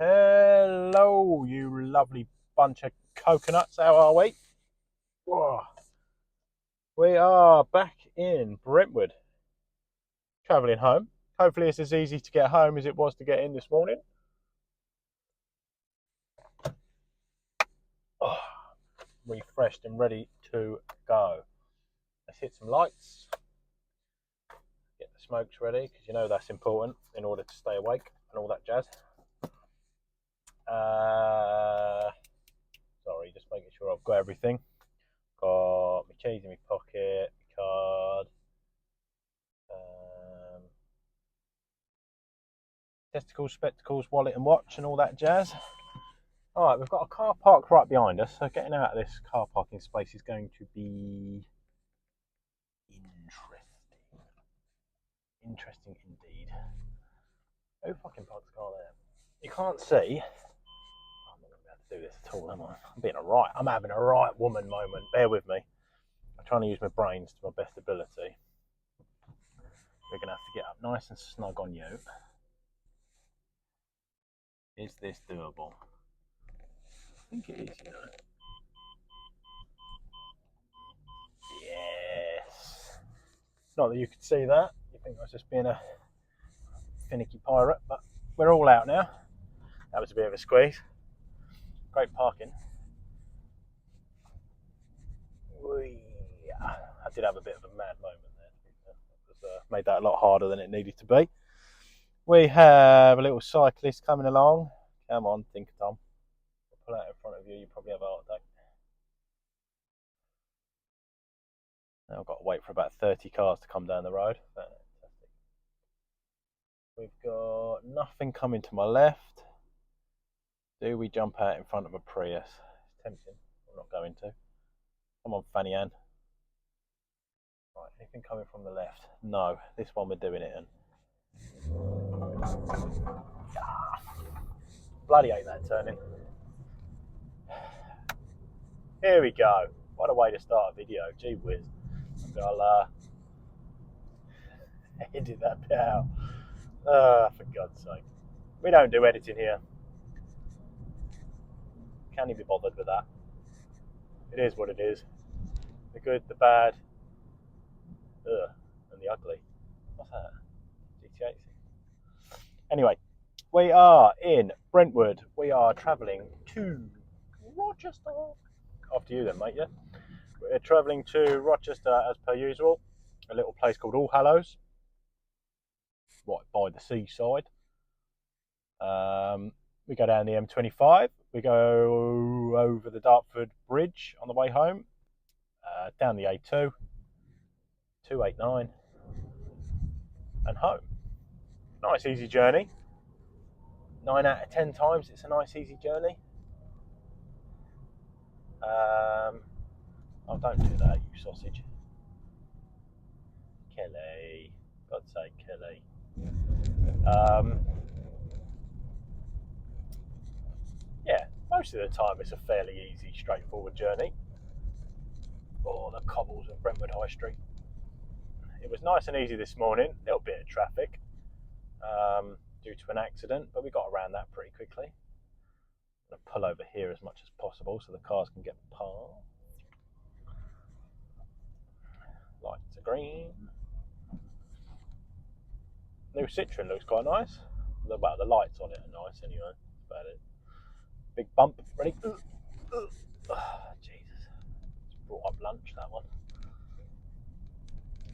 Hello, you lovely bunch of coconuts. How are we? Whoa. We are back in Brentwood, travelling home. Hopefully it's as easy to get home as it was to get in this morning. Oh, refreshed and ready to go. Let's hit some lights. Get the smokes ready, because you know that's important in order to stay awake and all that jazz. Sorry, just making sure I've got everything. Got my keys in my pocket, my card, testicles, spectacles, wallet and watch and all that jazz. Alright, we've got a car park right behind us, so getting out of this car parking space is going to be interesting. Interesting indeed. Who fucking parks a car there? You can't see. I'm not going to be able to do this at all, am I? I'm having a right woman moment. Bear with me. I'm trying to use my brains to my best ability. We're going to have to get up nice and snug on you. Is this doable? I think it is, you know. Yes. Not that you could see that. You think I was just being a finicky pirate, but we're all out now. That was a bit of a squeeze. Great parking. I did have a bit of a mad moment there. It made that a lot harder than it needed to be. We have a little cyclist coming along. Come on, think Tom. Pull out in front of you, you probably have a heart attack. Now I've got to wait for about 30 cars to come down the road. Fantastic. We've got nothing coming to my left. Do we jump out in front of a Prius? It's tempting. I'm not going to. Come on, Fanny Ann. Right, anything coming from the left? No, this one we're doing it in. Bloody hate that turning. Here we go. What a way to start a video. Gee whiz. I'll edit that bit out. For God's sake. We don't do editing here. Can't even be bothered with that. It is what it is. The good, the bad, and the ugly. What's that? GTA. Anyway, we are in Brentwood. We are travelling to Rochester. After you then, mate, yeah? We're travelling to Rochester as per usual. A little place called All Hallows. Right by the seaside. We go down the M25. We go over the Dartford Bridge on the way home. Down the A2. 289. And home. Nice easy journey. 9 out of 10 times it's a nice easy journey. Oh, don't do that, you sausage. Kelly. God's sake, Kelly. Yeah, most of the time it's a fairly easy, straightforward journey. Oh, the cobbles of Brentwood High Street. It was nice and easy this morning. A little bit of traffic due to an accident, but we got around that pretty quickly. I'm going to pull over here as much as possible so the cars can get past. Lights are green. New Citroen looks quite nice. Well, the lights on it are nice anyway. That's about it. Big bump. Ready? Jesus. It's brought up lunch, that one.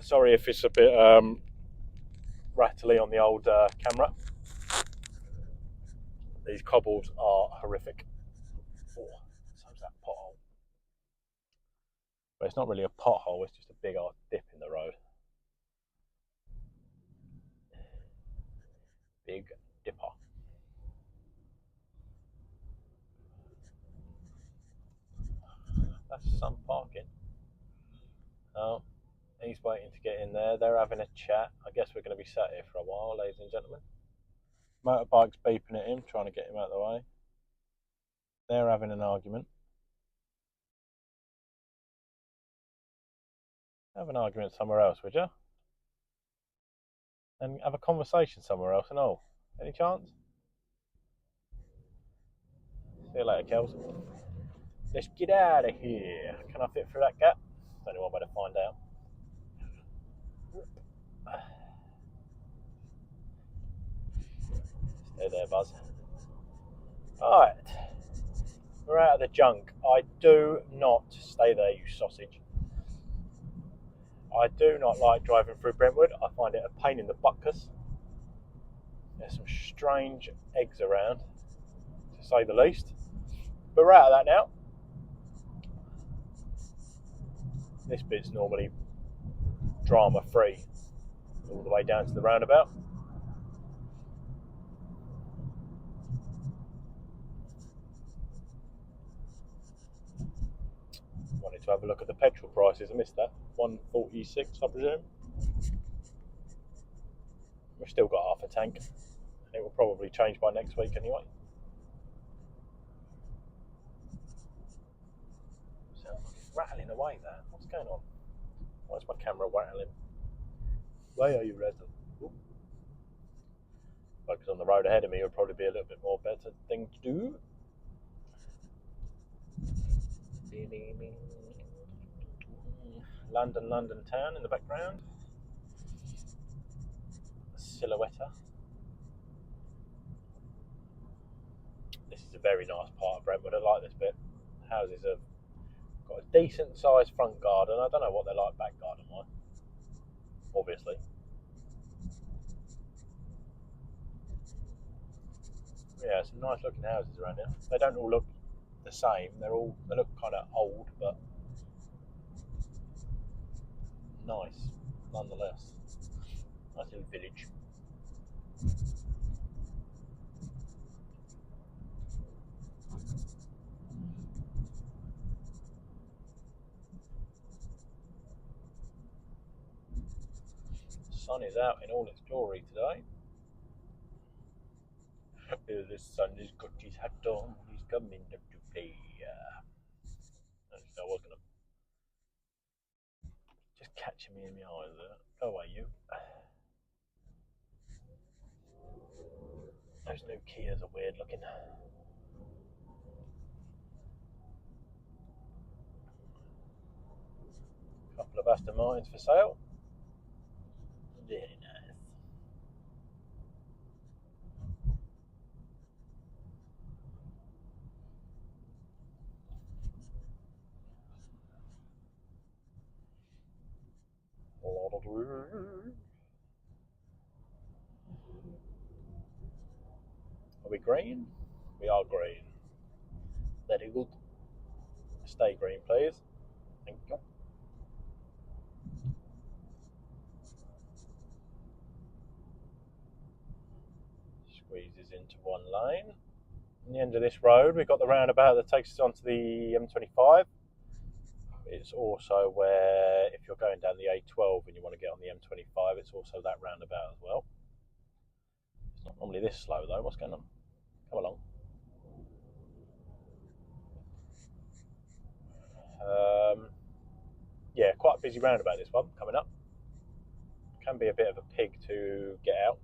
Sorry if it's a bit rattly on the old camera. These cobbles are horrific. Oh, so's that pothole. But it's not really a pothole, it's just a big old dip in the road. Big dipper. That's some parking. Oh, he's waiting to get in there. They're having a chat. I guess we're going to be sat here for a while, ladies and gentlemen. Motorbike's beeping at him, trying to get him out of the way. They're having an argument. Have an argument somewhere else, would you? And have a conversation somewhere else and all. Any chance? See you later, Kels. Let's get out of here. Can I fit through that gap? There's only one way to find out. Stay there, Buzz. Alright. We're out of the junk. I do not stay there, you sausage. I do not like driving through Brentwood. I find it a pain in the butkus. There's some strange eggs around, to say the least. But we're out of that now. This bit's normally drama free all the way down to the roundabout. Wanted to have a look at the petrol prices. I missed that. 146, I presume. We've still got half a tank. It will probably change by next week anyway. Sounds like it's rattling away there. What's going on? Why is my camera rattling? Why are you rattling? Focus on the road ahead of me would probably be a little bit more better thing to do. London town in the background. Silhouette. This is a very nice part of Brentwood. I like this bit. Houses have got a decent sized front garden. I don't know what they're like back garden wise. Obviously. Yeah, some nice looking houses around here. They don't all look the same. They look kind of old, but nice nonetheless. Nice little village. The sun is out in all its glory today. The sun has got his hat on. He's coming up to play. I was gonna just catching me in the eyes there. Go away, you. Those new Kias are weird looking. Couple of Aston Martins for sale. Very nice. Are we green? We are green. Very good. Stay green, please. Thank you. Squeezes into one lane. In the end of this road, we've got the roundabout that takes us onto the M25. It's also where, if you're going down the A12 and you want to get on the M25, it's also that roundabout as well. It's not normally this slow though. What's going on? Come along. Yeah, quite a busy roundabout this one coming up. Can be a bit of a pig to get out.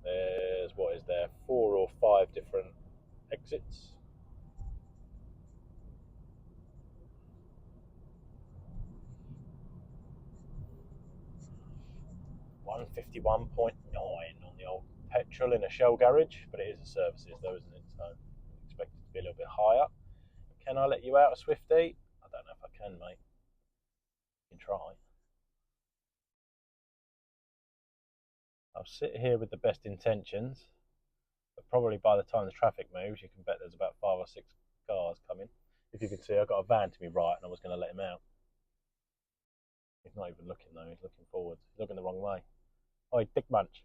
There's, what is there, 4 or 5 different exits. £151.9 on the old petrol in a Shell garage, but it is a services though, isn't it? So I expect it to be a little bit higher. Can I let you out a Swifty? I don't know if I can, mate. You can try. I'll sit here with the best intentions, but probably by the time the traffic moves, you can bet there's about 5 or 6 cars coming. If you can see, I've got a van to me right, and I was going to let him out. He's not even looking though, he's looking forward. He's looking the wrong way. Oi, Dick Munch.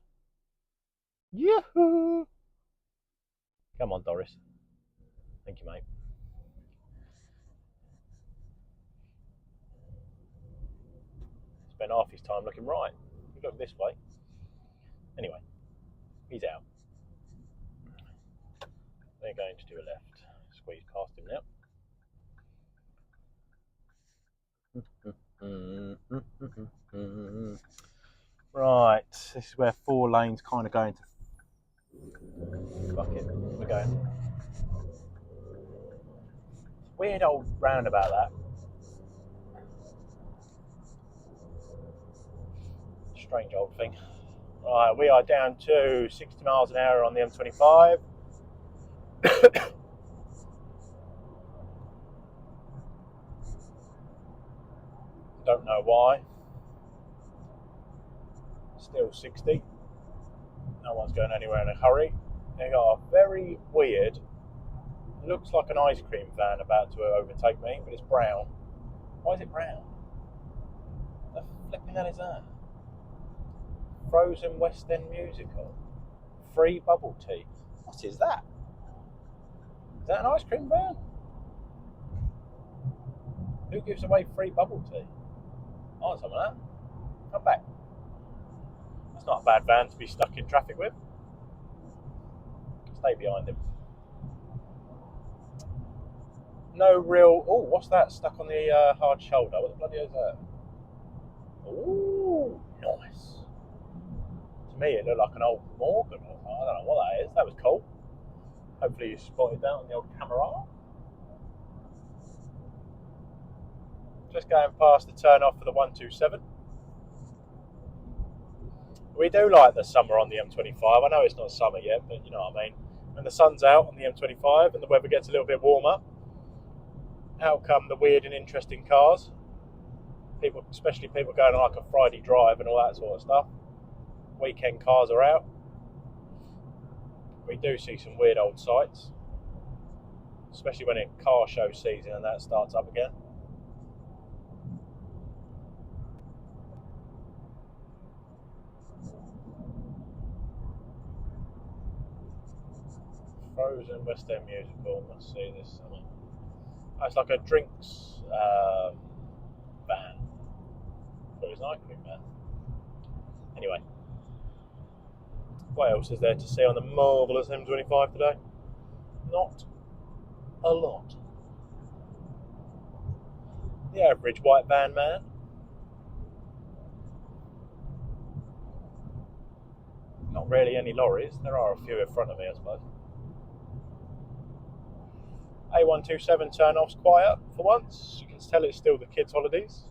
Yahoo! Come on, Doris. Thank you, mate. Spent half his time looking right. You look this way. Anyway, he's out. We're going to do a left. Squeeze past him now. Right, this is where 4 lanes kind of go into Fuck it, we're going. Weird old roundabout that. Strange old thing. Right, we are down to 60 miles an hour on the M25. Don't know why. Still 60. No one's going anywhere in a hurry. They got a very weird, looks like an ice cream van about to overtake me, but it's brown. Why is it brown? The flipping hell is that? Frozen West End musical. Free bubble tea. What is that? Is that an ice cream van? Who gives away free bubble tea? I want some of that. Come back. That's not a bad van to be stuck in traffic with. Stay behind him. No real. Oh, what's that stuck on the hard shoulder? What the bloody is that? Ooh, nice. To me, it looked like an old Morgan. I don't know what that is. That was cool. Hopefully, you spotted that on the old camera. Just going past the turn off for the 127. We do like the summer on the M25. I know it's not summer yet, but you know what I mean. When the sun's out on the M25 and the weather gets a little bit warmer, out come the weird and interesting cars. People, especially people going on like a Friday drive and all that sort of stuff. Weekend cars are out. We do see some weird old sights, especially when in car show season and that starts up again. Frozen West End musical. Must see this summer. Oh, it's like a drinks van. But it's an ice cream van. Anyway, what else is there to see on the marvellous M25 today? Not a lot. The average white van man. Not really any lorries. There are a few in front of me, I suppose. A127 turn-off's quiet for once. You can tell it's still the kids' holidays.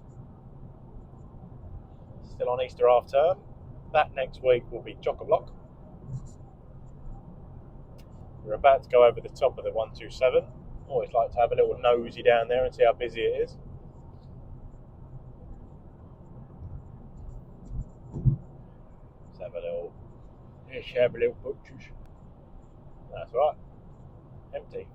Still on Easter half term. That next week will be chock-a-block. We're about to go over the top of the 127. Always like to have a little nosy down there and see how busy it is. Let's have a little butchers. That's right. Empty.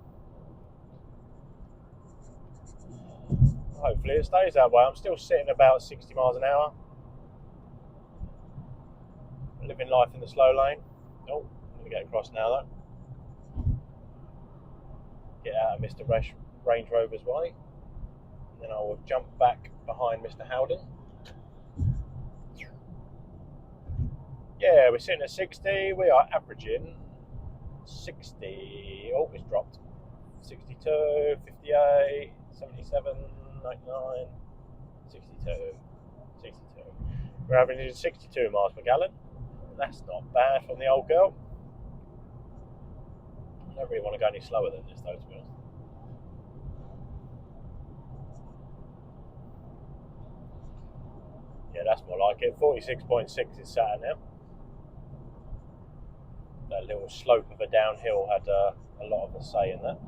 Hopefully it stays that way. I'm still sitting about 60 miles an hour. Living life in the slow lane. Oh, I'm going to get across now though. Get out of Mr. Range Rover's way. And then I will jump back behind Mr. Howden. Yeah, we're sitting at 60. We are averaging 60. Oh, it's dropped. 62, 58, 77, 99, 62, 62. We're averaging 62 miles per gallon. That's not bad from the old girl. I don't really want to go any slower than this though, to be honest. Yeah, that's more like it. 46.6 is sat now. That little slope of a downhill had a lot of a say in that.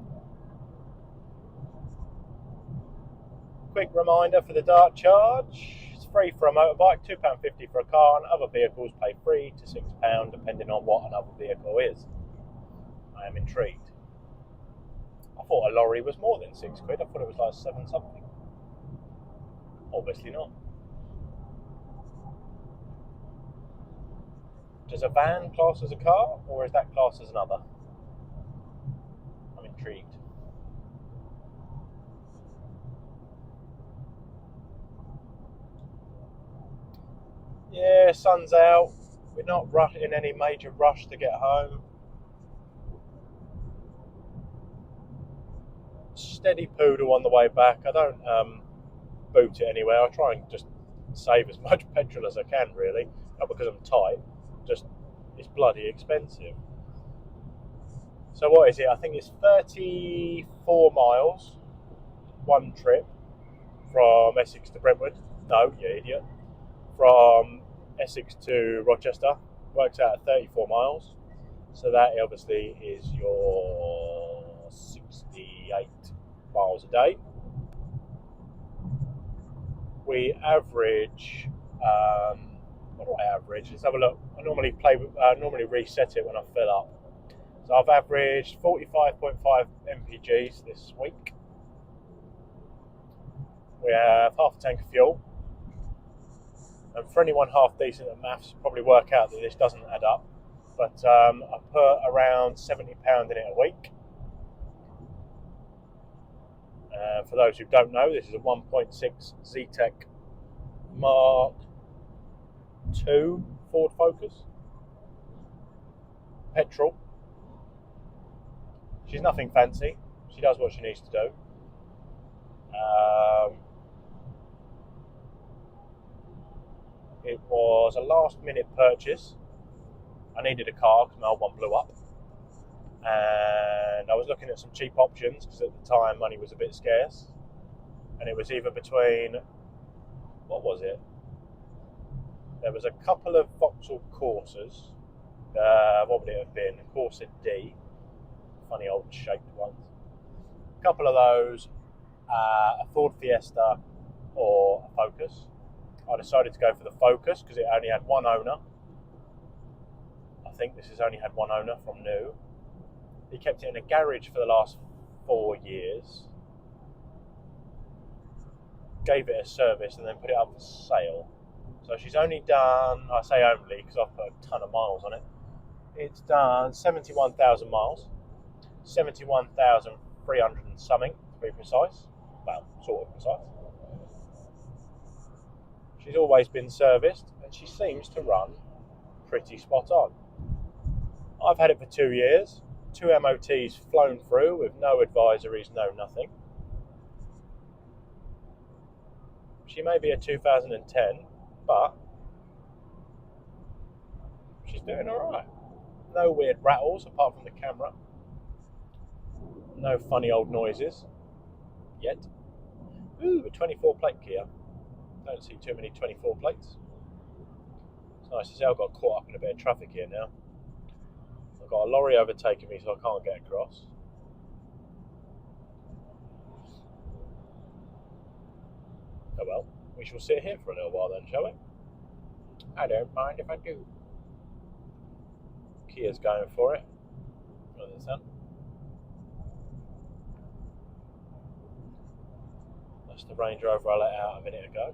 Quick reminder for the Dart charge. It's free for a motorbike, £2.50 for a car, and other vehicles pay £3 to £6 depending on what another vehicle is. I am intrigued. I thought a lorry was more than £6. I thought it was like 7 something. Obviously not. Does a van class as a car, or is that class as another? I'm intrigued. Yeah, sun's out. We're not in any major rush to get home. Steady poodle on the way back. I don't boot it anywhere. I try and just save as much petrol as I can, really. Not because I'm tight, just it's bloody expensive. So what is it? I think it's 34 miles, one trip from Essex to Brentwood. No, you idiot. From Essex to Rochester. Works out at 34 miles. So that obviously is your 68 miles a day. We average, what do I average? Let's have a look. I normally reset it when I fill up. So I've averaged 45.5 mpgs this week. We have half a tank of fuel. And for anyone half decent at maths, probably work out that this doesn't add up. But I put around £70 in it a week. For those who don't know, this is a 1.6 Z-Tech Mark II Ford Focus. Petrol. She's nothing fancy. She does what she needs to do. It was a last minute purchase. I needed a car because my old one blew up. And I was looking at some cheap options because at the time money was a bit scarce. And it was either between, what was it? There was a couple of Vauxhall Corsas. What would it have been? A Corsa D. Funny old shaped ones. A couple of those. A Ford Fiesta or a Focus. I decided to go for the Focus because it only had one owner. I think this has only had one owner from new. He kept it in a garage for the last 4 years. Gave it a service and then put it up for sale. So she's only done, I say only because I've put a ton of miles on it. It's done 71,000 miles. 71,300 and something, to be precise. Well, sort of precise. She's always been serviced and she seems to run pretty spot on. I've had it for 2 years. 2 MOTs flown through with no advisories, no nothing. She may be a 2010, but she's doing alright. No weird rattles apart from the camera. No funny old noises. Yet. Ooh, a 24 plate Kia. Don't see too many 24 plates. It's nice to see I've got caught up in a bit of traffic here now. I've got a lorry overtaking me so I can't get across. Oh well, we shall sit here for a little while then, shall we? I don't mind if I do. Kia's going for it. What is that? That's the Range Rover I let out a minute ago.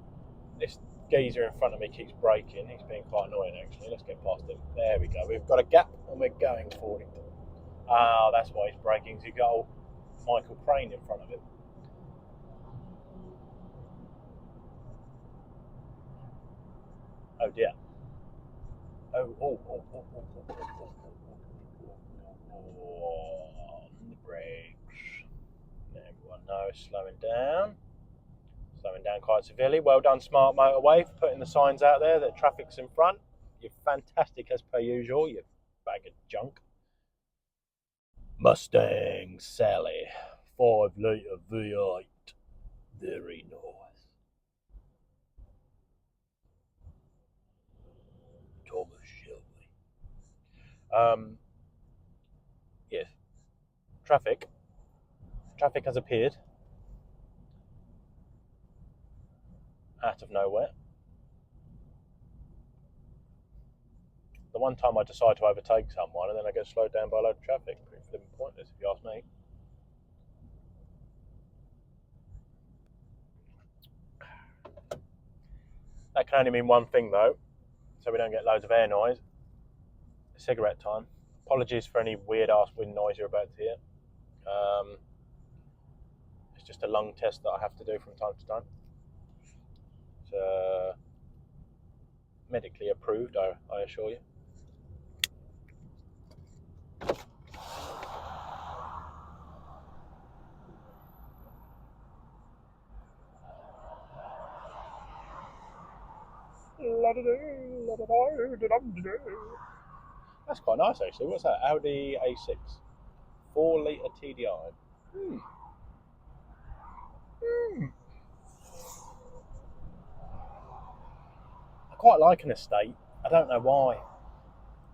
This geezer in front of me keeps braking. He's being quite annoying actually. Let's get past him. There we go. We've got a gap and we're going for it. Ah, that's why he's braking. Because he's got old Michael Crane in front of him. Oh dear. Oh. On the brakes. Everyone knows slowing down. Slowing down quite severely. Well done, Smart Motorway, for putting the signs out there that traffic's in front. You're fantastic as per usual, you bag of junk. Mustang Sally, 5 litre V8. Very nice. Thomas Shelby. Yes. Traffic has appeared out of nowhere. The one time I decide to overtake someone and then I get slowed down by a load of traffic. Pretty flipping pointless if you ask me. That can only mean one thing though, so we don't get loads of air noise. Cigarette time. Apologies for any weird ass wind noise you're about to hear. It's just a lung test that I have to do from time to time. It's medically approved, I assure you. That's quite nice actually. What's that? Audi A6. 4 litre TDI. I quite like an estate. I don't know why.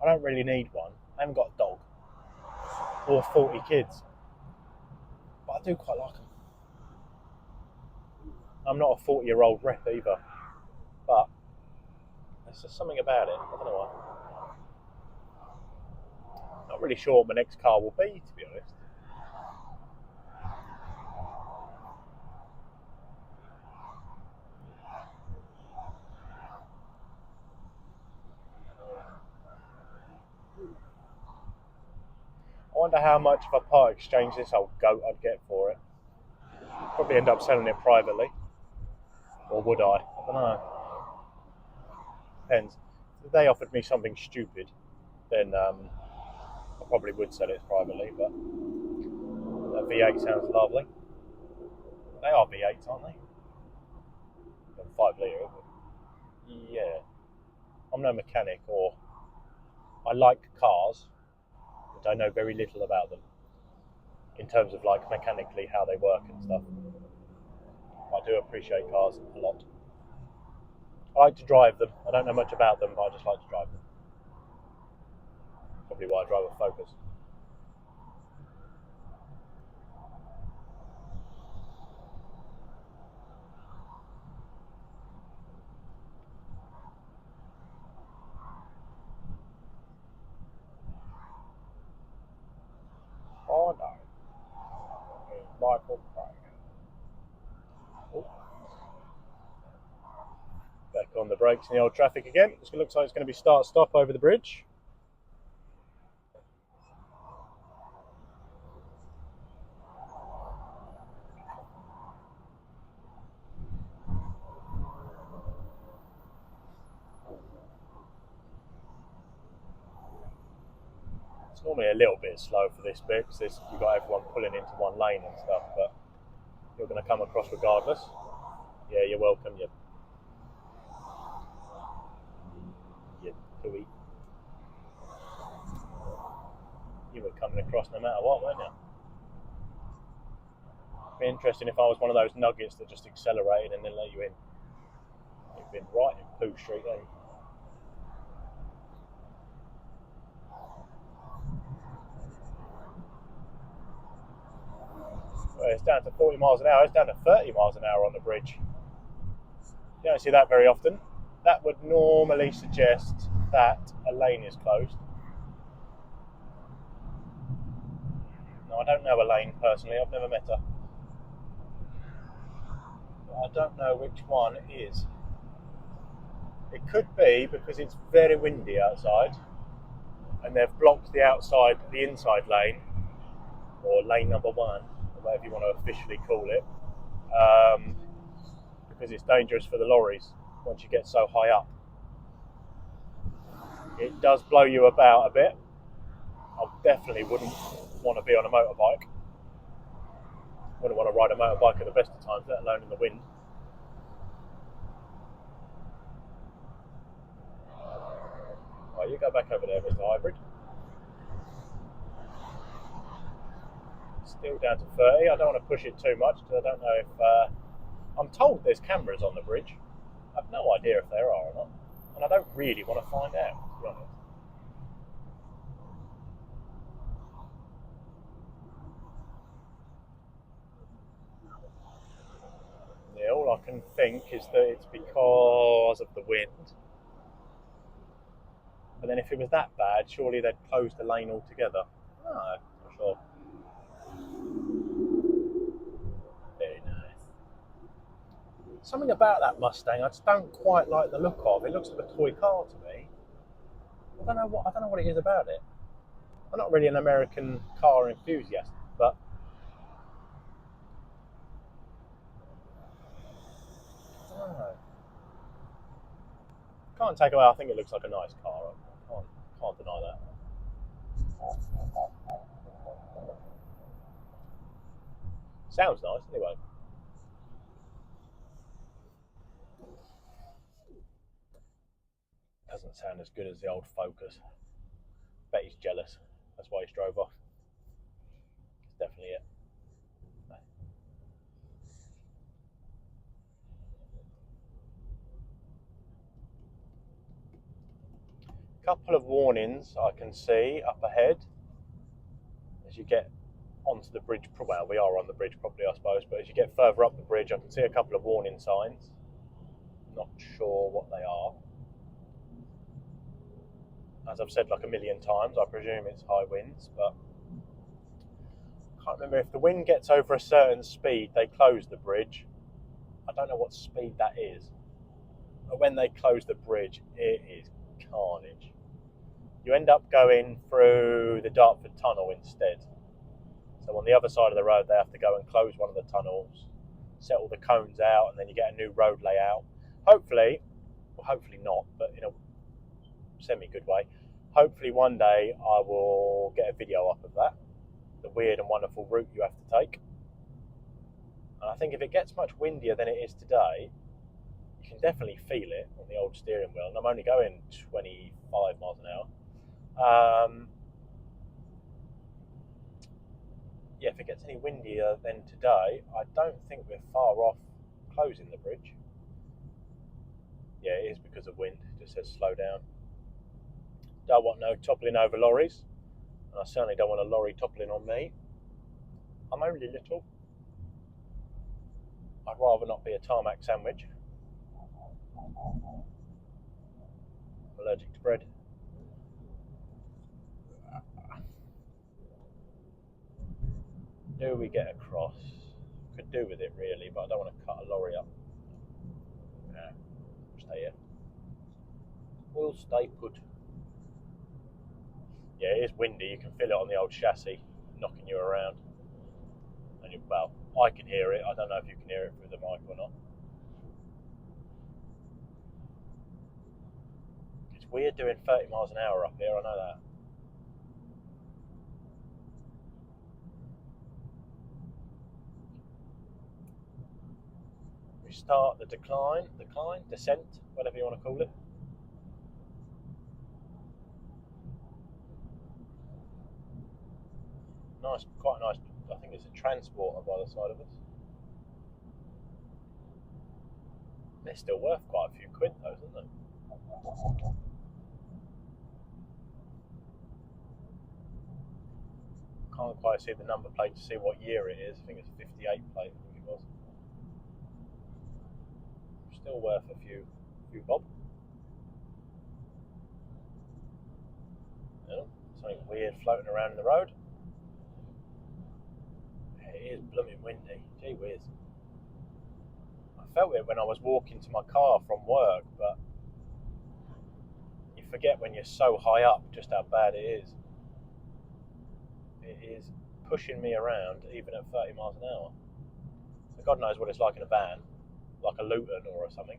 I don't really need one. I haven't got a dog or 40 kids, but I do quite like them. I'm not a 40-year-old rep either, but there's just something about it. I don't know why. Not really sure what my next car will be, to be honest. I wonder how much of a part exchange this old goat I'd get for it. Probably end up selling it privately. Or would I? I don't know. Depends. If they offered me something stupid, then I probably would sell it privately, but that V8 sounds lovely. They are V8s, aren't they? 5 litre, isn't it? Yeah. I'm no mechanic, or I like cars, but I know very little about them in terms of like mechanically how they work and stuff. I do appreciate cars a lot. I like to drive them. I don't know much about them, but I just like to drive them. Probably why I drive a Focus. Oh no. Michael Craig. Oh. Back on the brakes in the old traffic again. It looks like it's going to be start-stop over the bridge. It's normally a little bit slow for this bit because you've got everyone pulling into one lane and stuff, but you're going to come across regardless. Yeah, you're welcome, you hooey. You were coming across no matter what, weren't you? It'd be interesting if I was one of those nuggets that just accelerated and then let you in. You've been right in Pooh Street, then. Well, it's down to 40 miles an hour. It's down to 30 miles an hour on the bridge. You don't see that very often. That would normally suggest that a lane is closed. No, I don't know Elaine personally. I've never met her. I don't know which one it is. It could be because it's very windy outside and they've blocked the inside lane, or lane number 1, or whatever you want to officially call it, because it's dangerous for the lorries once you get so high up. It does blow you about a bit. I definitely wouldn't want to be on a motorbike. Wouldn't want to ride a motorbike at the best of times, let alone in the wind. Right, you go back over there, Mr. Hybrid. Still down to 30. I don't want to push it too much because I don't know if... I'm told there's cameras on the bridge. I've no idea if there are or not. And I don't really want to find out, to be honest. Yeah, all I can think is that it's because of the wind. But then if it was that bad, surely they'd close the lane altogether. No, not sure. Very nice. Something about that Mustang I just don't quite like the look of. It looks like a toy car to me. I don't know what it is about it. I'm not really an American car enthusiast, but I don't know. Can't take away. I think it looks like a nice car. Can't deny that. Sounds nice anyway. Doesn't sound as good as the old Focus. Bet he's jealous. That's why he's drove off. couple of warnings I can see up ahead as you get onto the bridge. Well, we are on the bridge properly, I suppose, but as you get further up the bridge, I can see a couple of warning signs. Not sure what they are. As I've said like a million times, I presume it's high winds, but I can't remember if the wind gets over a certain speed, they close the bridge. I don't know what speed that is, but when they close the bridge, it is carnage. You end up going through the Dartford tunnel instead. So on the other side of the road, they have to go and close one of the tunnels, set all the cones out, and then you get a new road layout. Hopefully, well, hopefully not, but in a semi-good way, hopefully one day I will get a video up of that, the weird and wonderful route you have to take. And I think if it gets much windier than it is today, you can definitely feel it on the old steering wheel. And I'm only going 25 miles an hour. Yeah, if it gets any windier than today, I don't think we're far off closing the bridge. Yeah, it is because of wind. It just says slow down. Don't want no toppling over lorries, and I certainly don't want a lorry toppling on me. I'm only little. I'd rather not be a tarmac sandwich. I'm allergic to bread. Do we get across? Could do with it really, but I don't want to cut a lorry up. Nah, stay here. We'll stay put. Yeah, it is windy. You can feel it on the old chassis knocking you around. And well, I can hear it. I don't know if you can hear it through the mic or not. It's weird doing 30 miles an hour up here. I know that. We start the decline, descent, whatever you want to call it. Nice, quite nice. I think it's a transporter by the side of us. They're still worth quite a few quid, though, isn't they? Can't quite see the number plate to see what year it is. I think it's a 58 plate. I think it was. Still worth a few bob. Yeah, something weird floating around in the road. It is blooming windy. Gee whiz. I felt it when I was walking to my car from work, but you forget when you're so high up just how bad it is. It is pushing me around even at 30 miles an hour. So God knows what it's like in a van, like a Luton or something.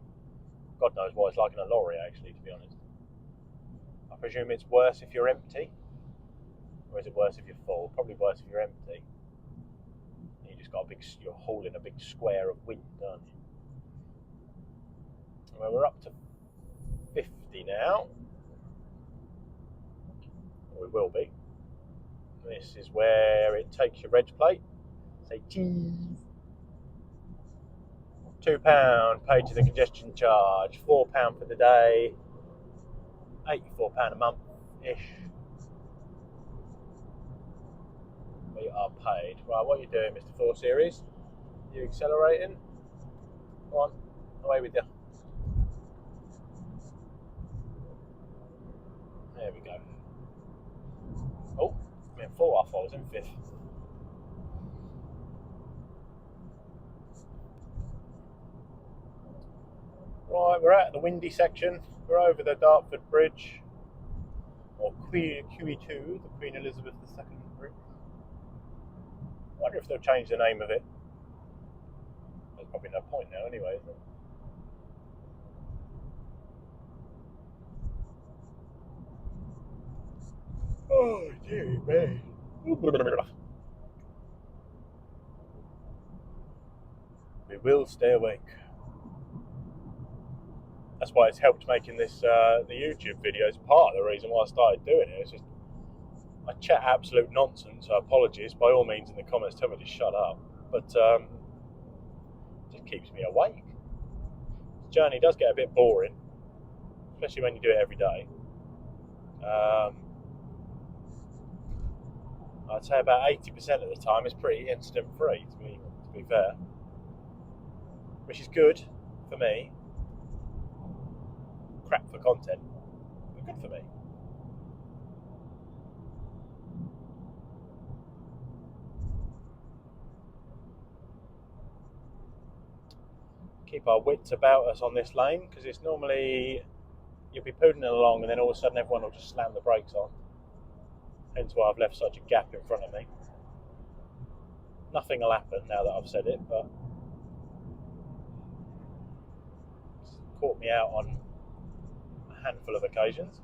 God knows what it's like in a lorry, actually, to be honest. I presume it's worse if you're empty, or is it worse if you're full? Probably worse if you're empty. You just got you're hauling a big square of wind, aren't you? Well, we're up to 50 now. Or we will be. This is where it takes your reg plate. Say cheese. £2 paid to the congestion charge. £4 for the day. £84 a month-ish. We are paid. Right, what are you doing, Mr. 4 Series? You accelerating? Go on, away with you. There we go. Oh, I'm in 4 off, I was in 5th. Right, we're at the windy section. We're over the Dartford Bridge, or QE2, the Queen Elizabeth II Bridge. I wonder if they'll change the name of it. There's probably no point now anyway, is there? Oh, dear me. We will stay awake. That's why it's helped making this the YouTube video. It's part of the reason why I started doing it. It's just I chat absolute nonsense. So apologies. By all means, in the comments, tell me to shut up. But it just keeps me awake. The journey does get a bit boring, especially when you do it every day. I'd say about 80% of the time it's pretty incident free, to be fair, which is good for me. Crap for content, but good for me. Keep our wits about us on this lane, because it's normally you'll be poodling along and then all of a sudden everyone will just slam the brakes on. Hence why I've left such a gap in front of me. Nothing will happen now that I've said it, but it's caught me out on a handful of occasions.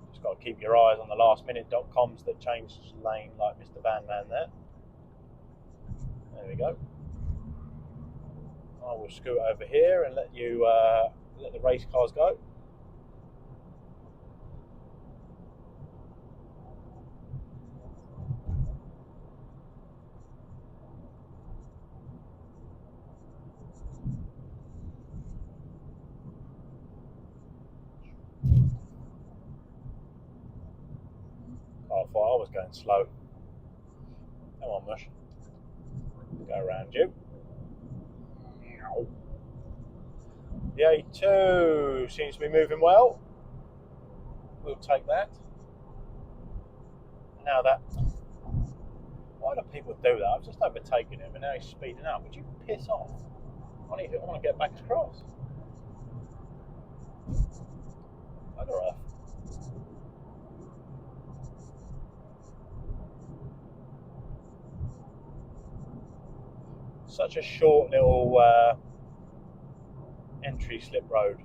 Just got to keep your eyes on the lastminute.coms that changed lane like Mr. Van Man there. There we go. I will scoot over here and let the race cars go. I thought I was going slow. Come on, Mush. Go around you. The A2 seems to be moving well. We'll take that. Now that... Why do people do that? I've just overtaken him and now he's speeding up. Would you piss off? I want to get back across. Bugger off. Such a short little entry slip road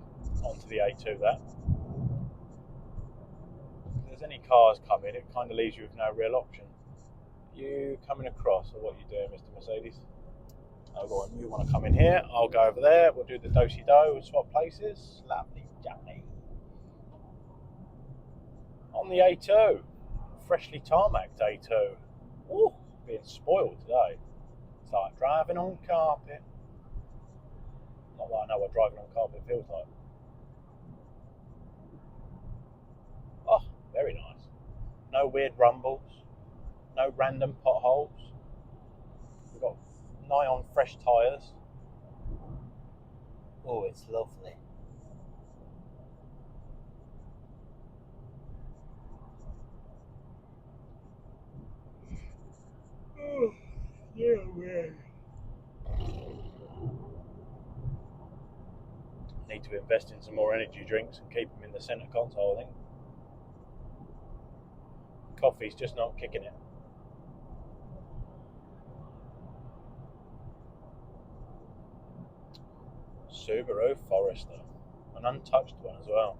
onto the A2 that. If there's any cars coming, it kind of leaves you with no real option. You coming across, or what are you doing, Mr. Mercedes? Oh, go on, you want to come in here, I'll go over there, we'll do the do-si-do, we'll swap places. Lovely jubbly. On the A2, freshly tarmacked A2. Ooh, being spoiled today. It's like driving on carpet. Not that I know what driving on carpet feels like. Oh, very nice. No weird rumbles, no random potholes. We've got nigh on fresh tyres. Oh, it's lovely. Oh, yeah, man. Need to invest in some more energy drinks and keep them in the centre console, I think. Coffee's just not kicking it. Subaru Forester. An untouched one as well.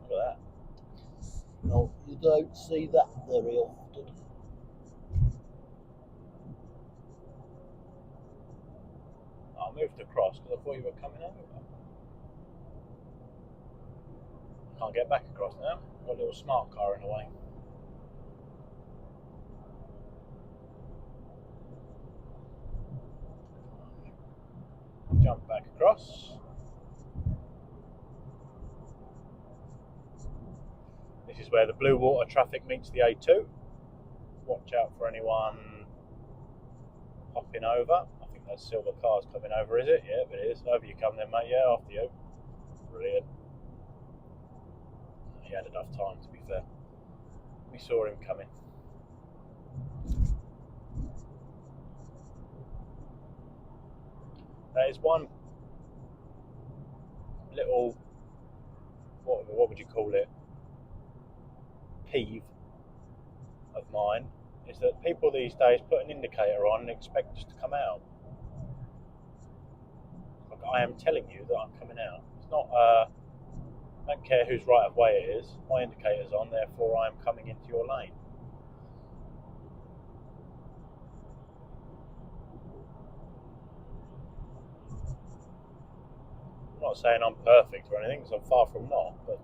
Look at that. No, you don't see that very often. I moved across because I thought you were coming over. Can't get back across now. Got a little smart car in the way. Jump back across. This is where the blue water traffic meets the A2. Watch out for anyone hopping over. I think there's silver cars coming over, is it? Yeah, it is. Over you come then, mate. Yeah, after you. Brilliant. He had enough time, to be fair. We saw him coming. There is one little, what would you call it, peeve of mine, is that people these days put an indicator on and expect us to come out. Like, I am telling you that I'm coming out. It's not, I don't care whose right of way it is. My indicator's on, therefore I am coming into your lane. I'm not saying I'm perfect or anything, because I'm far from not, but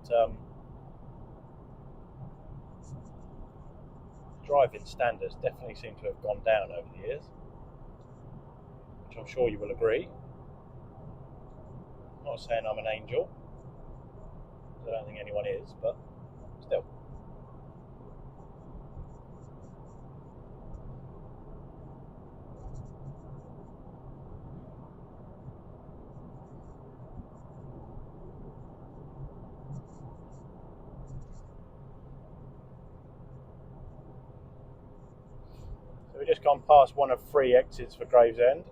driving standards definitely seem to have gone down over the years, which I'm sure you will agree. I'm not saying I'm an angel. I don't think anyone is, but still. So we've just gone past one of 3 exits for Gravesend.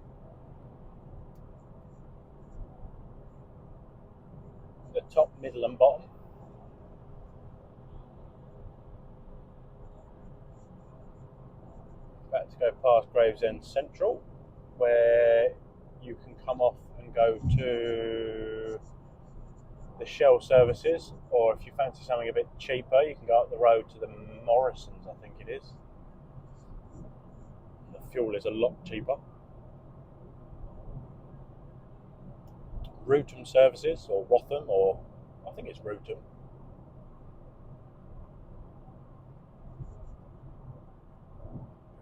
The top, middle and bottom. About to go past Gravesend Central, where you can come off and go to the Shell services, or if you fancy something a bit cheaper, you can go up the road to the Morrisons, I think it is. The fuel is a lot cheaper. Rootham services, or Rotham, or I think it's Rootham.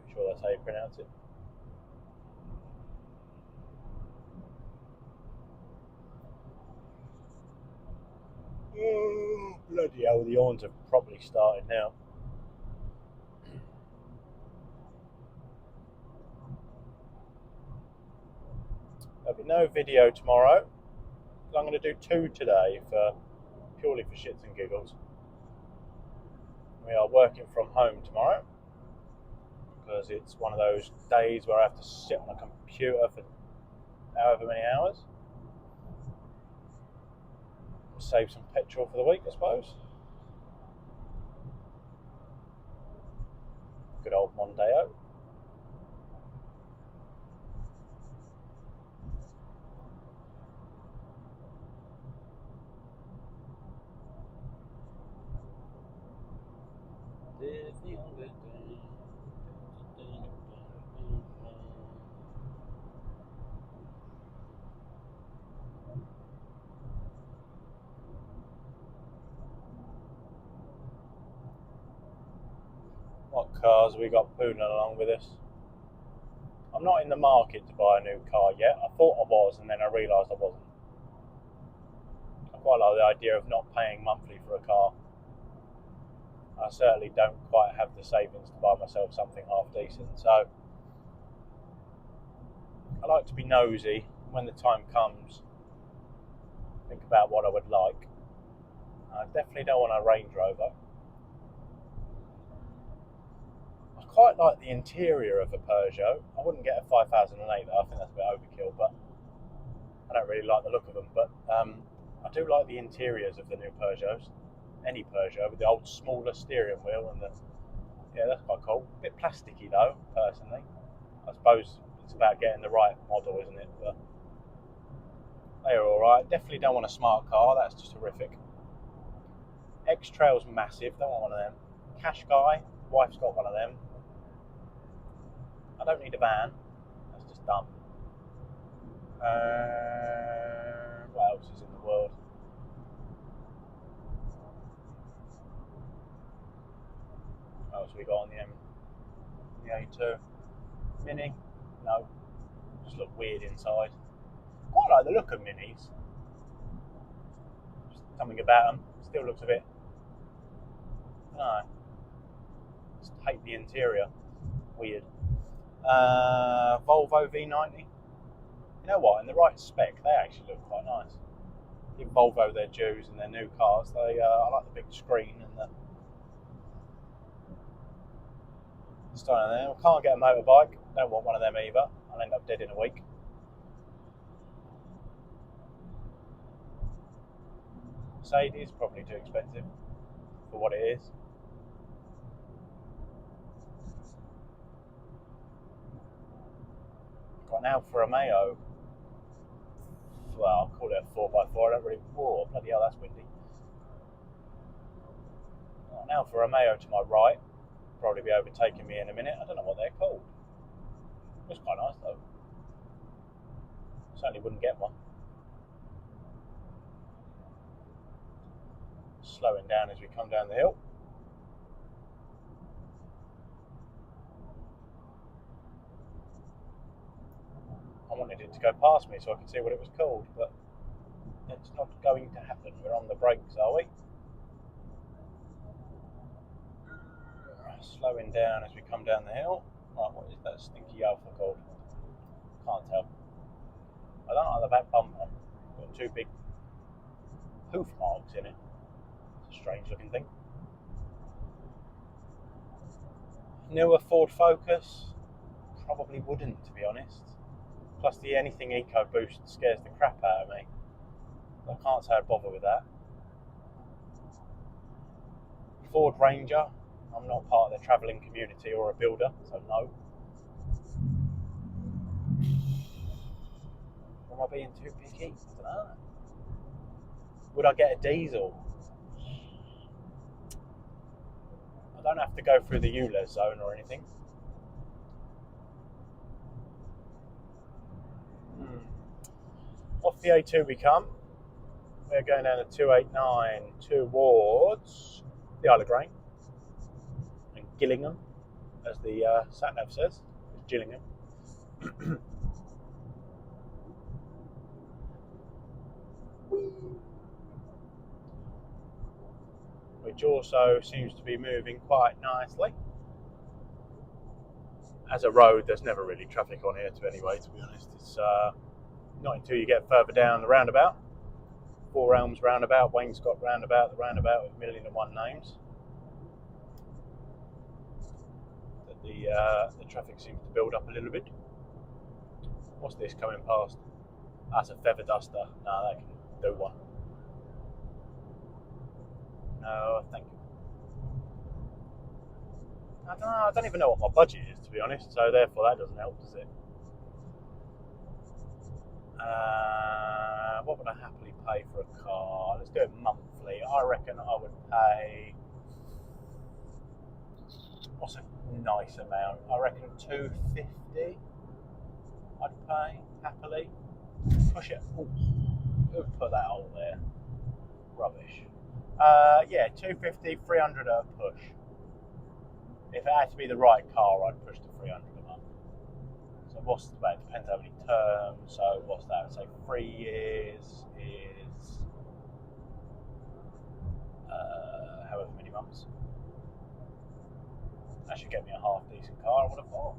Pretty sure that's how you pronounce it. Oh, bloody hell, the horns have properly started now. There'll be no video tomorrow. I'm going to do 2 today, purely for shits and giggles. We are working from home tomorrow because it's one of those days where I have to sit on a computer for however many hours. Save some petrol for the week, I suppose. Good old Mondeo. What cars have we got pooling along with us? I'm not in the market to buy a new car yet. I thought I was, and then I realised I wasn't. I quite like the idea of not paying monthly for a car. I certainly don't quite have the savings to buy myself something half decent, so I like to be nosy when the time comes. Think about what I would like. I definitely don't want a Range Rover. I quite like the interior of a Peugeot. I wouldn't get a 5008 though, I think that's a bit overkill, but I don't really like the look of them. But I do like the interiors of the new Peugeots. Any Peugeot with the old smaller steering wheel and yeah, that's quite cool. A bit plasticky though, personally. I suppose it's about getting the right model, isn't it? But they're alright. Definitely don't want a smart car, that's just horrific. X-Trail's massive, don't want one of them. Qashqai, wife's got one of them. I don't need a van, that's just dumb. What else is in the world? What else have we got on the A2? Mini? No, just look weird inside. Quite like the look of minis. Just something about them still looks a bit. No, just hate the interior. Weird. Volvo V90. You know what? In the right spec, they actually look quite nice. Give Volvo their dues in their new cars. I like the big screen and the style of them. I can't get a motorbike. Don't want one of them either. I'll end up dead in a week. Mercedes, probably too expensive for what it is. Got an Alfa Romeo. Well, I'll call it a 4x4. I don't really. Whoa, bloody hell, that's windy. Got an Alfa Romeo to my right. Probably be overtaking me in a minute. I don't know what they're called. Looks quite nice though. Certainly wouldn't get one. Slowing down as we come down the hill. I wanted it to go past me so I could see what it was called, but That's not going to happen. We're on the brakes, are we? Slowing down as we come down the hill. Right, what is that stinky alpha called? Can't tell. I don't like the back bumper. Got two big hoof marks in it. It's a strange looking thing. Newer Ford Focus? Probably wouldn't, to be honest. Plus the anything EcoBoost scares the crap out of me. I can't say I'd bother with that. Ford Ranger? I'm not part of the travelling community or a builder, so no. Am I being too picky? I don't know. Would I get a diesel? I don't have to go through the ULEZ zone or anything. Off the A2 we come. We're going down to 289 towards the Isle of Grain and Gillingham, as the sat-nav says. It's Gillingham. Which also seems to be moving quite nicely. As a road, there's never really traffic on here anyway, to be honest. It's not until you get further down the roundabout. Four Elms roundabout, Wainscott roundabout, the roundabout with 1,000,001 names, that the traffic seems to build up a little bit. What's this coming past? That's a feather duster. No, that can do one. No, thank you. I don't know. I don't even know what my budget is, to be honest. So therefore, that doesn't help, does it? What would I happily pay for a car? Let's do it monthly. I reckon I would pay. What's a nice amount? I reckon $250. I'd pay happily. Push it. Ooh, who would put that on there? Rubbish. Yeah, $250, $300 a push. If it had to be the right car, I'd push to $300 a month. So what's that? It depends how many terms. So what's that? So 3 years is however many months. That should get me a half decent car, I would have thought.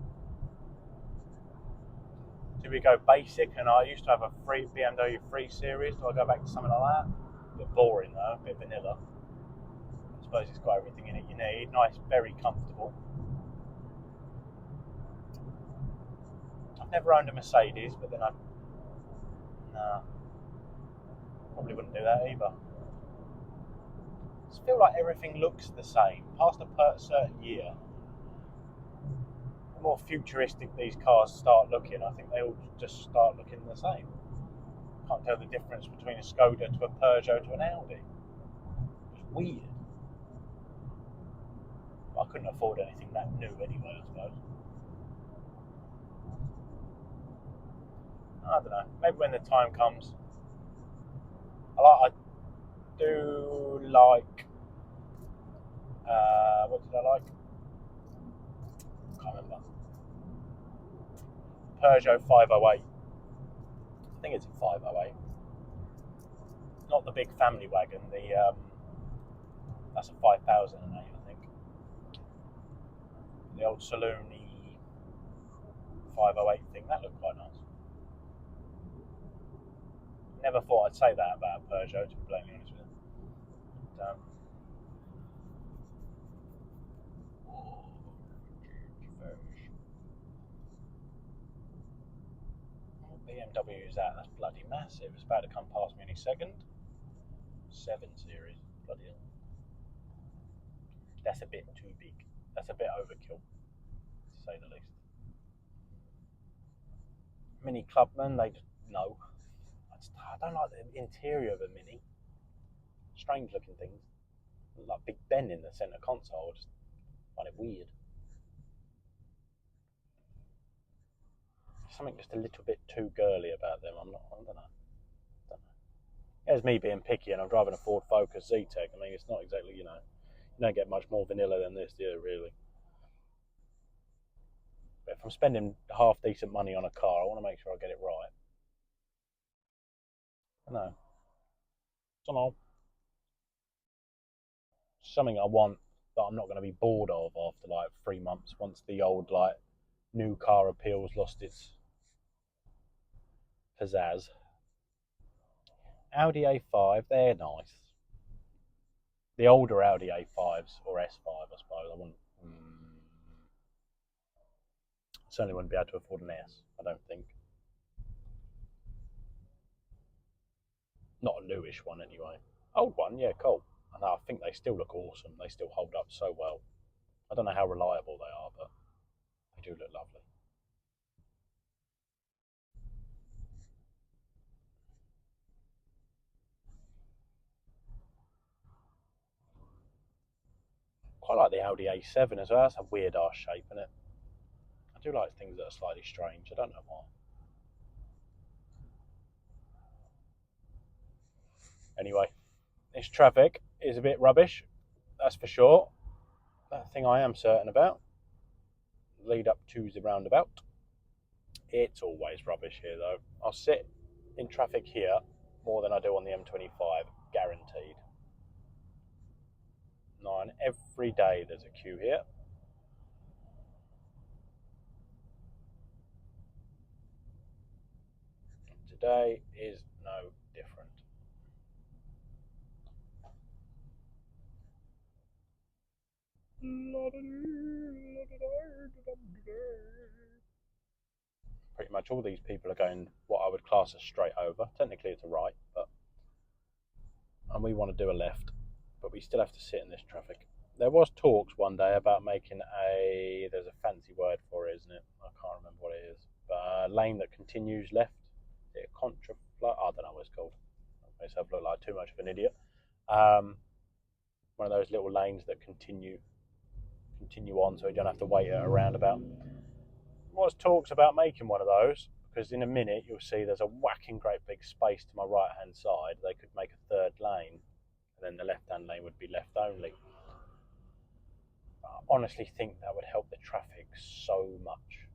Do we go basic? And I used to have a BMW 3 Series. Do I go back to something like that? A bit boring though, a bit vanilla. I suppose it's got everything in it you need. Nice, very comfortable. I've never owned a Mercedes, but then probably wouldn't do that either. I just feel like everything looks the same. Past a certain year, the more futuristic these cars start looking, I think they all just start looking the same. Can't tell the difference between a Skoda to a Peugeot to an Audi. It's weird. I couldn't afford anything that new anyway, I suppose. I don't know. Maybe when the time comes. I do like. What did I like? Can't remember. Peugeot 508. I think it's a 508. Not the big family wagon. That's a 5008, I think. The old saloon-y 508 thing. That looked quite nice. Never thought I'd say that about a Peugeot, to be blatantly honest with you. But, what BMW is that? That's bloody massive. It's about to come past me any second. 7 Series. Bloody hell. That's a bit too big. That's a bit overkill, to say the least. Mini Clubman, they just no. I don't like the interior of a Mini. Strange looking things. Like Big Ben in the centre console. I just find it weird. Something just a little bit too girly about them. I don't know. There's me being picky, and I'm driving a Ford Focus Z-Tech. I mean, it's not exactly, you don't get much more vanilla than this, do you, really? But if I'm spending half decent money on a car, I want to make sure I get it right. I know. don't know, something I want that I'm not going to be bored of after like 3 months once the old like new car appeal's lost its pizzazz. Audi A5, they're nice. The older Audi A5s or S5, I suppose. I wouldn't. Certainly wouldn't be able to afford an S. I don't think. Not a newish one anyway. Old one, yeah, cool. And I think they still look awesome. They still hold up so well. I don't know how reliable they are, but they do look lovely. Quite like the Audi A7 as well. That's a weird ass shape, isn't it? I do like things that are slightly strange. I don't know why. Anyway, this traffic is a bit rubbish. That's for sure. That thing I am certain about. Lead up to the roundabout. It's always rubbish here, though. I'll sit in traffic here more than I do on the M25, guaranteed. And every day there's a queue here. Today is no different. Pretty much all these people are going what I would class as straight over. Technically it's a right, and we want to do a left, but we still have to sit in this traffic. There was talks one day about making there's a fancy word for it, isn't it? I can't remember what it is, but a lane that continues left. Is it a contraflow? I don't know what it's called. I make myself look like too much of an idiot. One of those little lanes that continue on, so you don't have to wait at a roundabout. There was talks about making one of those, because in a minute you'll see there's a whacking great big space to my right hand side. They could make a third lane, and then the left hand lane would be left only. I honestly think that would help the traffic so much.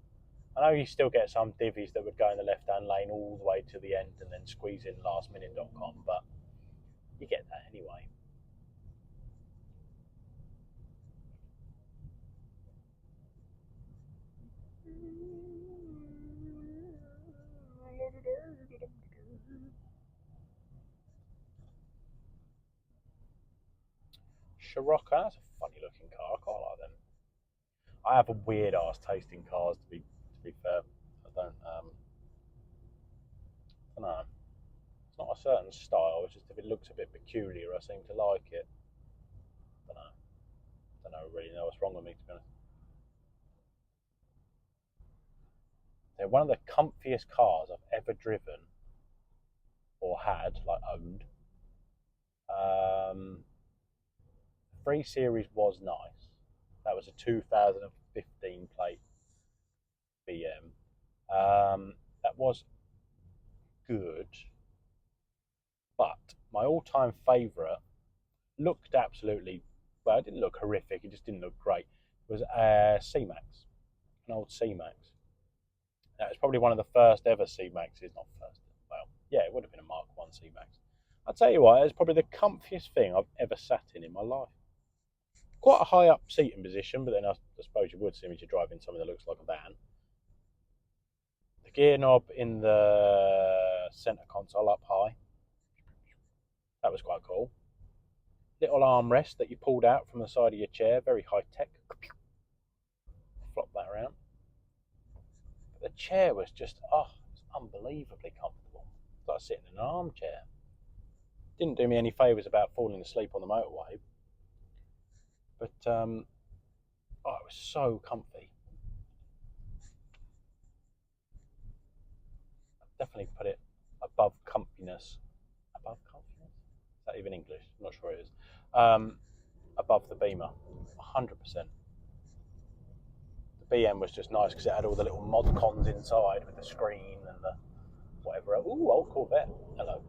I know you still get some divvies that would go in the left hand lane all the way to the end and then squeeze in lastminute.com, but you get that anyway. Scirocco, that's a funny looking car. I quite like them. I have a weird ass taste in cars. To be fair, I don't know. It's not a certain style. It's just if it looks a bit peculiar, I seem to like it. I don't know. I don't really know what's wrong with me, to be honest. They're one of the comfiest cars I've ever driven or had, like owned. 3 Series was nice. That was a 2015 plate BM. That was good, but my all-time favourite looked absolutely well. It didn't look horrific. It just didn't look great. It was a C-Max, an old C-Max. That was probably one of the first ever C-Maxes. Not first. Well, yeah, it would have been a Mark 1 C-Max. I'll tell you what, it's probably the comfiest thing I've ever sat in my life. Quite a high up seating position, but then I suppose you would see me to drive in something that looks like a van. The gear knob in the centre console up high. That was quite cool. Little armrest that you pulled out from the side of your chair, very high tech. Flop that around. But the chair was just, it's unbelievably comfortable. It's like sitting in an armchair. Didn't do me any favours about falling asleep on the motorway, but it was so comfy. I'd definitely put it above comfiness. Above comfiness? Is that even English? I'm not sure it is. Above the Beamer, 100%. The BM was just nice because it had all the little mod cons inside with the screen and the whatever. Ooh, old Corvette. Hello.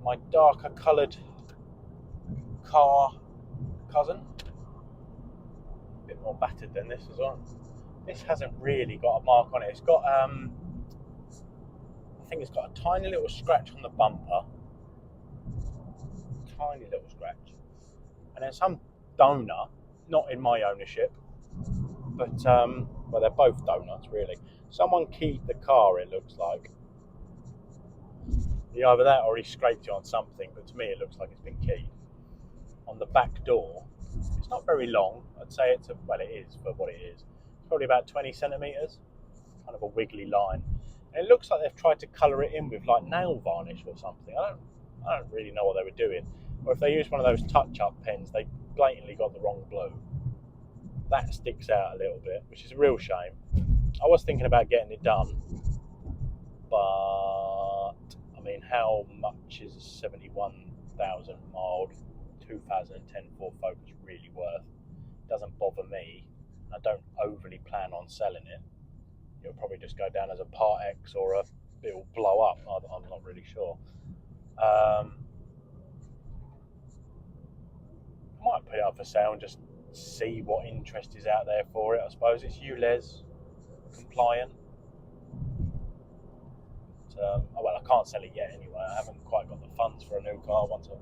My darker coloured car cousin, a bit more battered than this as well. This hasn't really got a mark on it. It's got, I think it's got a tiny little scratch on the bumper. Tiny little scratch. And then some donut, not in my ownership, but, well, they're both donuts, really. Someone keyed the car, it looks like. Either that or he scraped it on something, but to me it looks like it's been keyed. On the back door, it's not very long. I'd say it is for what it is. It's probably about 20 centimetres, kind of a wiggly line. And it looks like they've tried to colour it in with like nail varnish or something. I don't really know what they were doing. Or if they used one of those touch-up pens, they blatantly got the wrong blue. That sticks out a little bit, which is a real shame. I was thinking about getting it done, but I mean, how much is a 71,000 mile 2010 Ford Focus really worth? It doesn't bother me. I don't overly plan on selling it. It'll probably just go down as a Part X or it'll blow up. I'm not really sure. I might put it up for sale and just see what interest is out there for it. I suppose it's ULEZ compliant. Well, I can't sell it yet anyway. I haven't quite got the funds for a new car. I want to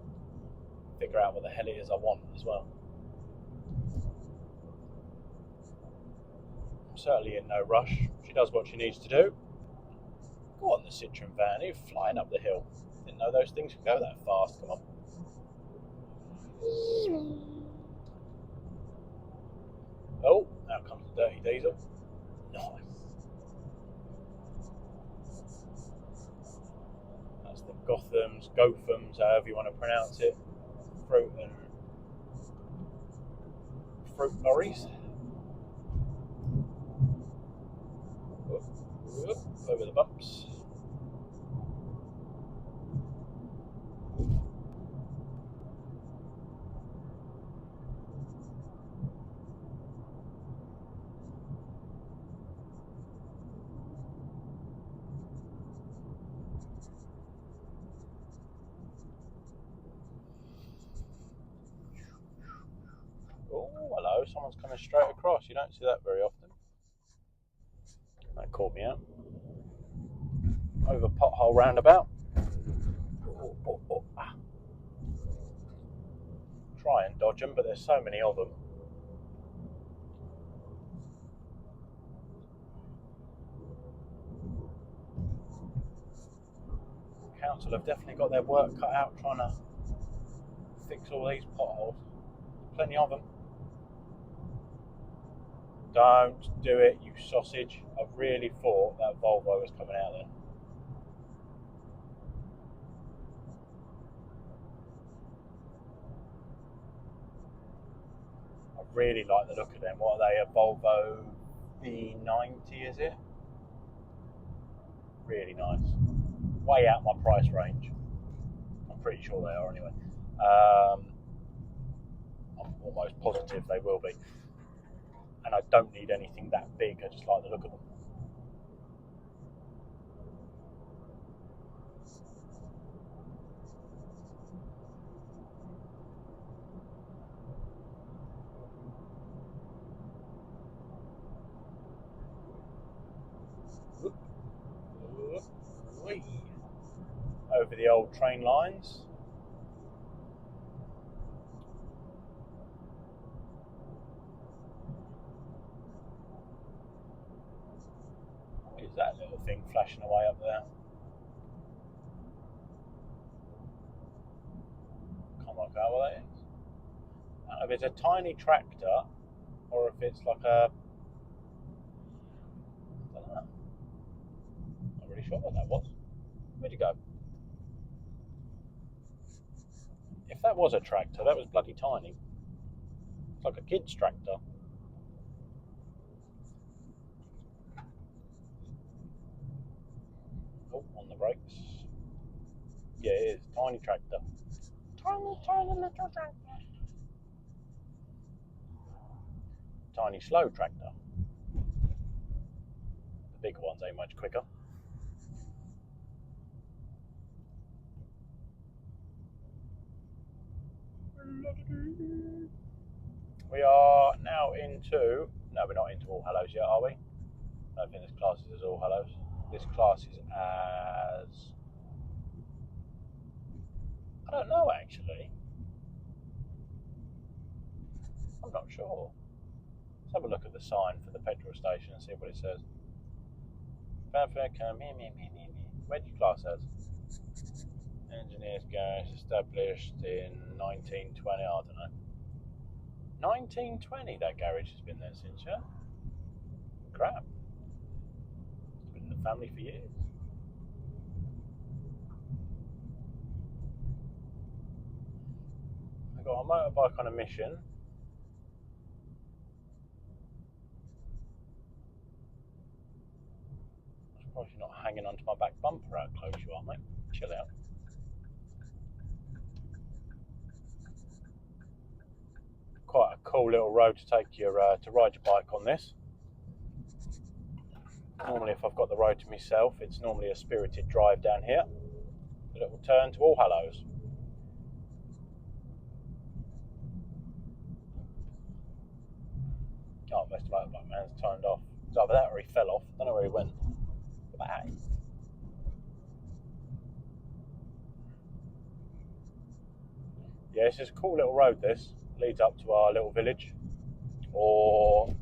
figure out what the hell it is I want as well. I'm certainly in no rush. She does what she needs to do. Go on the Citroen van, you're flying up the hill. Didn't know those things could go that fast. Come on. Oh, now comes the dirty diesel. Nice. That's the Gothams, however you want to pronounce it. Fruit lorries. Over the bumps. Oh, hello, someone's coming straight across. You don't see that very often. That caught me out. Over pothole roundabout. Ah. Try and dodge them, but there's so many of them. Council have definitely got their work cut out trying to fix all these potholes. Plenty of them. Don't do it, you sausage. I really thought that Volvo was coming out there. I really like the look of them. What are they? A Volvo V90, is it? Really nice. Way out my price range. I'm pretty sure they are anyway. I'm almost positive they will be. And I don't need anything that big. I just like the look of them. Over the old train lines. What is that little thing flashing away up there? Can't work out what that is. I don't know if it's a tiny tractor or if it's like a... I don't know. Not really sure what that was. Where'd you go? If that was a tractor, that was bloody tiny. It's like a kid's tractor. Oh, on the brakes. Yeah, it is. Tiny tractor. Tiny little tractor. Tiny slow tractor. The bigger ones ain't much quicker. We are now into... No, we're not into All Hallows yet, are we? I don't think this class is as All Hallows. This class is as... I don't know, actually. I'm not sure. Let's have a look at the sign for the petrol station and see what it says. Where do you class as? Engineers Garage established in 1920. I don't know. 1920 that garage has been there since, yeah? Crap. It's been in the family for years. I've got a motorbike on a mission. I'm surprised you're not hanging onto my back bumper how close you are, mate. Chill out. Quite a cool little road to take your to ride your bike on this. Normally, if I've got the road to myself, it's normally a spirited drive down here. A little turn to All Hallows. Oh, most motorbike man's turned off. It's either that or he fell off. I don't know where he went. Bye. Yeah, this is a cool little road. This leads up to our little village, or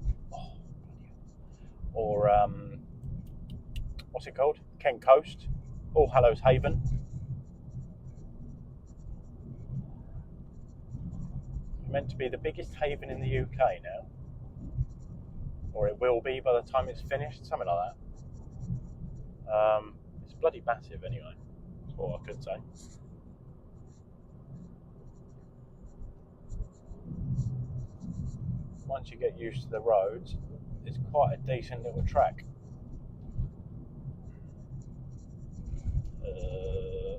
what's it called? Kent Coast, All Hallows Haven. Meant to be the biggest haven in the UK now, or it will be by the time it's finished, something like that. It's bloody massive anyway. That's what I could say. Once you get used to the roads, it's quite a decent little track. A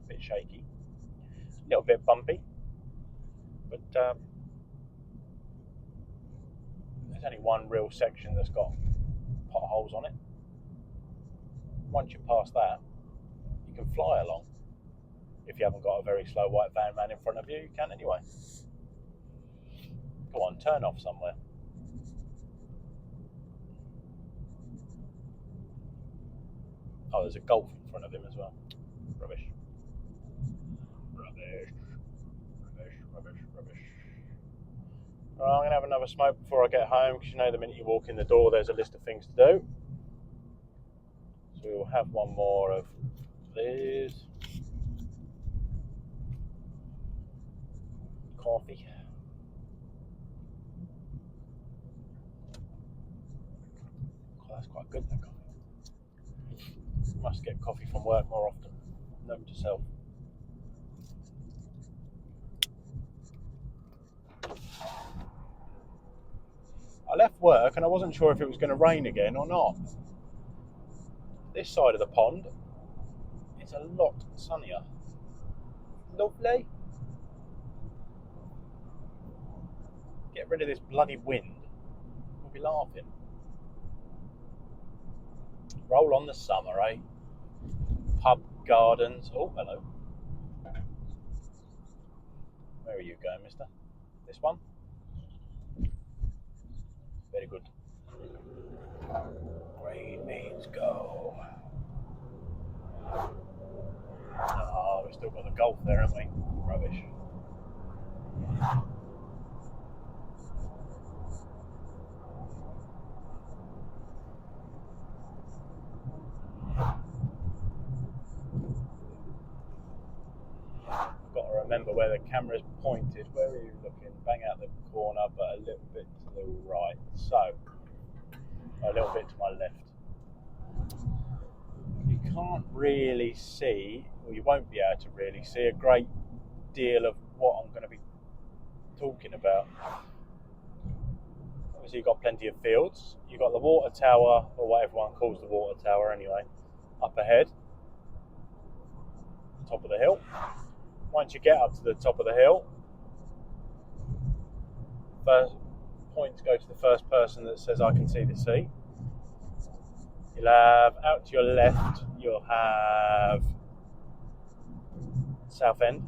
bit shaky, a little bit bumpy, but there's only one real section that's got potholes on it. Once you pass that, you can fly along. If you haven't got a very slow white van man in front of you, you can anyway. Go on, turn off somewhere. Oh, there's a Golf in front of him as well. Rubbish. Right, I'm going to have another smoke before I get home, because you know the minute you walk in the door there's a list of things to do. So we'll have one more of these. Coffee. Oh, that's quite good, that coffee. Must get coffee from work more often. Note to self. I left work and I wasn't sure if it was going to rain again or not. This side of the pond is a lot sunnier. Lovely. Get rid of this bloody wind. We'll be laughing. Roll on the summer, eh? Pub gardens. Oh, hello. Where are you going, mister? This one? Very good. Green means go. Oh, we've still got the Golf there, haven't we? Rubbish. Got to remember where the camera's pointed. Where are you looking? Bang out the corner, but a little bit to the right. So, a little bit to my left. You can't really see, or you won't be able to really see a great deal of what I'm going to be talking about. Obviously you've got plenty of fields. You've got the water tower, or what everyone calls the water tower anyway, up ahead, top of the hill. Once you get up to the top of the hill, first points go to the first person that says I can see the sea. You'll have, out to your left, you'll have Southend.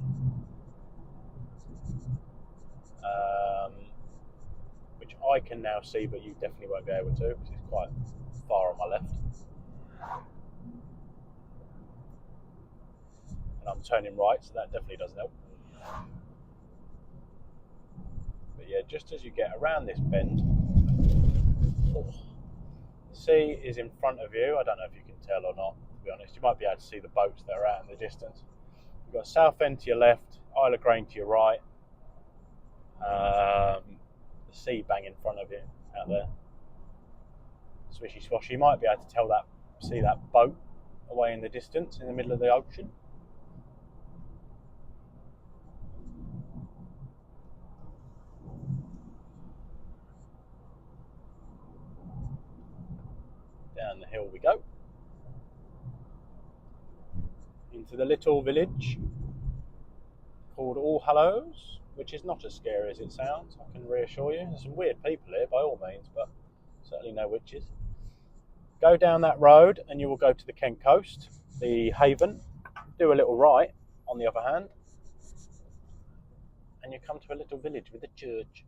I can now see, but you definitely won't be able to because it's quite far on my left. And I'm turning right, so that definitely doesn't help. But yeah, just as you get around this bend, the sea is in front of you. I don't know if you can tell or not, to be honest. You might be able to see the boats that are out in the distance. You've got Southend to your left, Isle of Grain to your right, the sea bang in front of you out there. Swishy swashy. You might be able to see that boat away in the distance in the middle of the ocean. Down the hill we go. Into the little village called All Hallows, which is not as scary as it sounds, I can reassure you. There's some weird people here by all means, but certainly no witches. Go down that road and you will go to the Kent coast, the haven. Do a little right on the other hand, and you come to a little village with a church.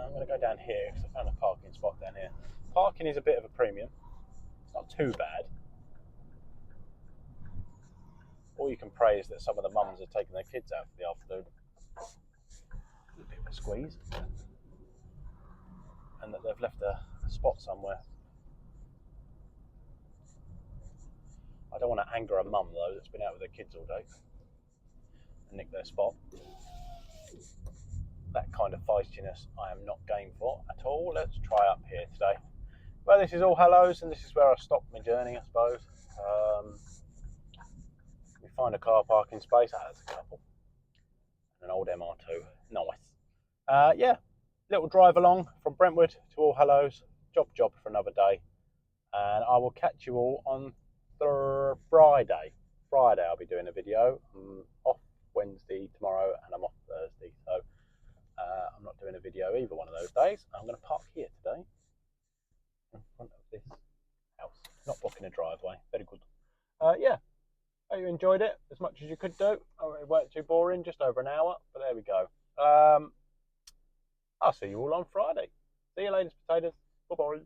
I'm going to go down here because I found a parking spot down here. Parking is a bit of a premium. It's not too bad. All you can pray is that some of the mums are taking their kids out for the afternoon. A bit of a squeeze. And that they've left a spot somewhere. I don't want to anger a mum though that's been out with their kids all day and nick their spot. That kind of feistiness I am not game for at all. Let's try up here today. Well, this is All Hallows and this is where I stopped my journey, I suppose. We find a car parking space. There's a couple. An old MR2. Nice. Yeah, little drive along from Brentwood to All Hallows. Job for another day. And I will catch you all on Friday. I'll be doing a video. I'm off Wednesday tomorrow and I'm off Thursday. So I'm not doing a video either one of those days. I'm going to park here today in front of this house. Not blocking a driveway. Very good. Yeah. Hope you enjoyed it as much as you could do. It weren't too boring, just over an hour, but there we go. I'll see you all on Friday. See you later, potatoes. Bye-bye.